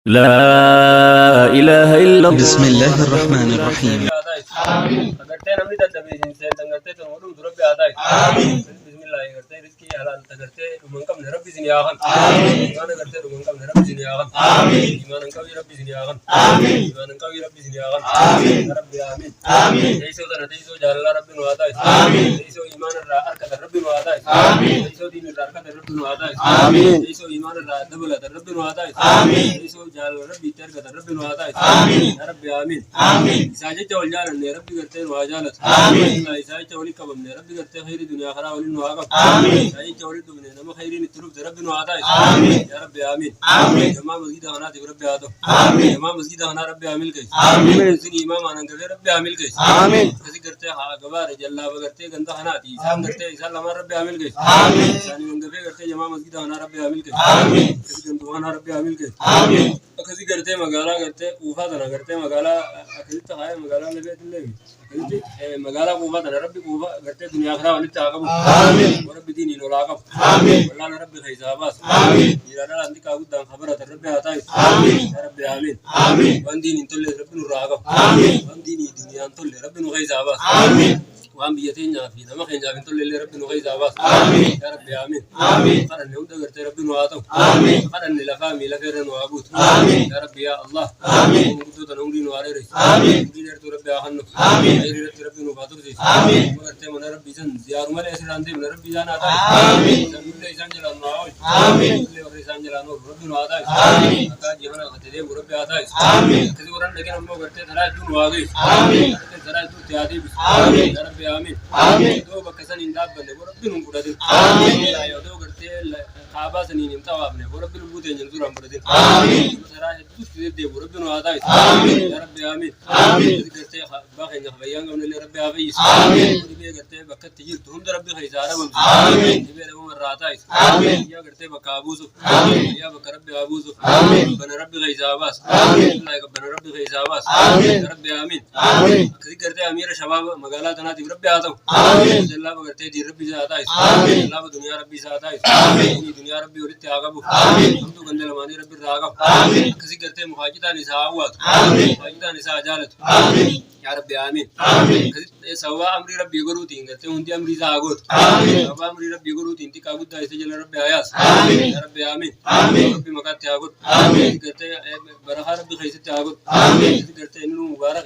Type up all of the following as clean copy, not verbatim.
لا إله إلا الله. بسم الله الرحمن الرحيم. آمين. أغرتين أمني تدبيرين سيد أغرتين تنورون ربي آداي. آمين. بسم الله أغرتين رزقي حلال تغرتين رمانكم نربي زنياغن. آمين. إيمان أغرتين رمانكم نربي زنياغن. آمين. إيمان أنكم يربي زنياغن. آمين. إيمان أنكم يربي زنياغن. آمين. ربي آمين. آمين. ليسوا تنتيسوا جل ربي نواداي. آمين. ليسوا إيمان الرأركة ربي نواداي. آمين. ليسوا دين الرأركة ربي نواداي. آمين. ليسوا إيمان الرأدبلة ربي نواداي. آمين. ليسوا جل ربي تركة ربي نواداي. آمين. ربي آمين. آمين. ساجد والجال إن ربي قرتين واجالت. آمين. لا ساجد ولي كم إن ربي قرتين خير الدنيا خير ولي نواقب. آمين. ساجد ولي دم إن نم خيرين التروب ربي نواداي. آمين. يا ربي آمين. آمين. جماعة مسجد هنا تقول ربي آدم. آمين. جماعة مسجد هنا ربي عامل كيس. آمين. سني إمام أنا نقول ربي عامل كيس. آمين. كذي قرتين ها قبار جل قرتين جندا هنا تي سام قرتين إسحاق لما ربي عامل كيس. آمين. ساني نقول قرتين جماعة مسجد هنا ربي عامل كيس. آمين. كذي جندا هنا ربي عامل كيس. آمين. كذي قرتين مقالة قرتين وفاة أنا قرتين مقالة كذي تخايا مقالة لبيت الليل كذي مقالة وفاة أنا ربي وفاة قرتين دنيا آخرة ولي تعاقب. آمين. وربي ديني نولاقب. آمين. والله أنا ربي خيزاباس. آمين. يرانا عندك أقول دام خبرة ربي هتاي. آمين. يا ربي آمين. آمين. ونديني تولي ربي نولاقب. آمين. ونديني دنيا تولي ربي نخيزاباس. آمين. وام بيتين في نما خين جابين تقول لي ربي نوخي زاباس. آمين. يا ربي آمين. آمين. قرن اليوم دقرت ربي نواتو. آمين. قرن لفامي لفير نوابوت. آمين. يا ربي يا الله. آمين. قدو تنوني نواريري. آمين. قدير تو ربي آخنو. آمين. غير ربي نوباتور زي. آمين. مقرت من ربي جن زيار ماله إسرائيل من ربي جانا تاي. آمين. كل إنسان جلان نواه. آمين. كل إنسان جلان نواه ربي نواتاي. آمين. كذا جهنا خديجة ربي آتاي. آمين. كذي وران لكن هم مقرت ثلاث دون واقعي. آمين. ثلاث دون تيادي. آمين. يا ربي آمين. آمين. دو بكسان إنداب بني وربي نمبردين. آمين. لا يدو قرتي كعبة سنين يمتوا بني وربي نبودين جنزور أمبردين. آمين. مسرا يدوس كذي دي وربي نواداي. آمين. يا ربي آمين. آمين. قرتي باخين خبيان قبل اللي ربي آفيس. آمين. ربي قرتي بكت تجير تهم ربي خيزارة بمس. آمين. ربي لهم الراتاي. آمين. يا قرتي بكابوسو. آمين. يا بك ربي أبوسو. آمين. بن ربي خيزاباس. آمين. لا يك بن ربي خيزاباس. آمين. يا ربي آمين. آمين. كذي قرتي أمير شباب مقالات أنا تبي ربي آتو. آمين. الله بقرتي دي ربي زاتايس. آمين. الله بدنيا ربي زاتايس. آمين. دنيا ربي ولدت عقبه. آمين. هم تو قندل ماني ربي راقب. آمين. كذي قرتي مخاجتا نساء أوات. آمين. مخاجتا نساء جالت. آمين. يا ربي آمين. آمين. كذي سوا أمري ربي قروتين قرتي هندي أمري زاغوت. آمين. سوا أمري ربي قروتين تي كابوت دايس جل ربي آياس. آمين. يا ربي آمين. آمين. ربي مكات عقود. آمين. قرتي برخا ربي خيست عقود. آمين. كذي قرتي إنه مبارك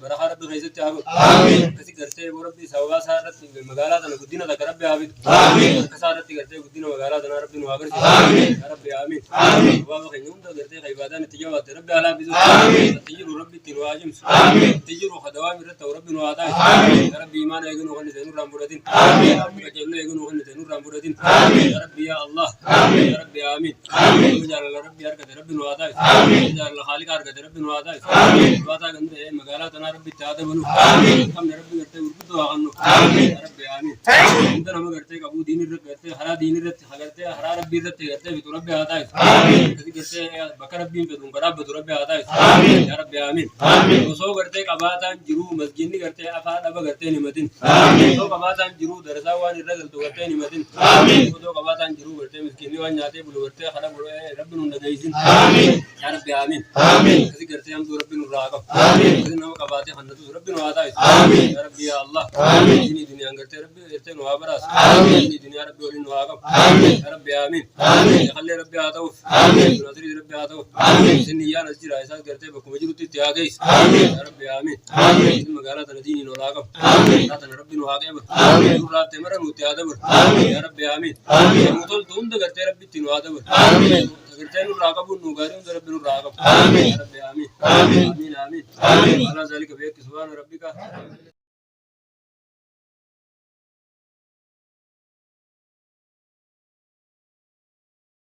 برخا ربي خيست عقود. آمين. كذي قرتي وربي سوا سارت مقالات أنا قدينا ذكر ربي عبيد. آمين. كسارت قرتي قدينا مقالات أنا ربي نوابر. آمين. يا ربي آمين. آمين. وابا خينون ده قرتي خيبادان تجاوات ربي على بيزو. آمين. تجيرو ربي تنواجم. آمين. تجيرو خدوام رت وربي نواداي. آمين. يا ربي إيمان يجنو خلنا زينور رامبودين. آمين. ربي كجلنا يجنو خلنا زينور رامبودين. آمين. يا ربي يا الله. آمين. يا ربي آمين. آمين. وجعل ربي أركض ربي نواداي. آمين. وجعل خالق أركض ربي نواداي. آمين. واتا عند مقالات أنا ربي تعاد بنو. آمين. كم ربي قرتي وربي عنو. آمين. يا ربي آمين. إنت نما قرتي كابو دين الرب قرتي حرا دين الرب قرتي حرا ربي الرب قرتي في ربي آتاي. آمين. كذي قرتي بكر ربي بدون كراب بدون ربي آتاي. آمين. يا ربي آمين. آمين. وسو قرتي كباتان جرو مسجد قرتي أفاد أبا قرتي نمتين. آمين. وسو كباتان جرو درسا وان الرجل قرتي نمتين. آمين. وسو كباتان جرو قرتي مسكين وان ناتي بلو قرتي خلا بلو ربي نندجيسين. آمين. يا ربي آمين. آمين. كذي قرتي هم ربي نراقب. آمين. كذي نما كباتي خندتو ربي نواتاي. آمين. يا ربي يا الله. آمين. إني دنيا قرتي ربي قرتي نوابراس. آمين. إني دنيا ربي ولي نواقب. آمين. يا ربي آمين. آمين. خلي ربي آتوف. آمين. نادري ربي آتوف. آمين. سني يا نسجر عيسى قرتي بكم مجرد تياجيس. آمين. يا ربي آمين. آمين. مقالة تنديني نولاقب. آمين. لا تن ربي نواقب. آمين. نورات تمر نوتيادب. آمين. يا ربي آمين. آمين. مطل توم دقرتي ربي تنوادب. آمين. قرتي نولاقب ونوغاريم ربي نولاقب. آمين. يا ربي آمين. آمين. آمين. آمين. على ذلك بيك سبحان ربك.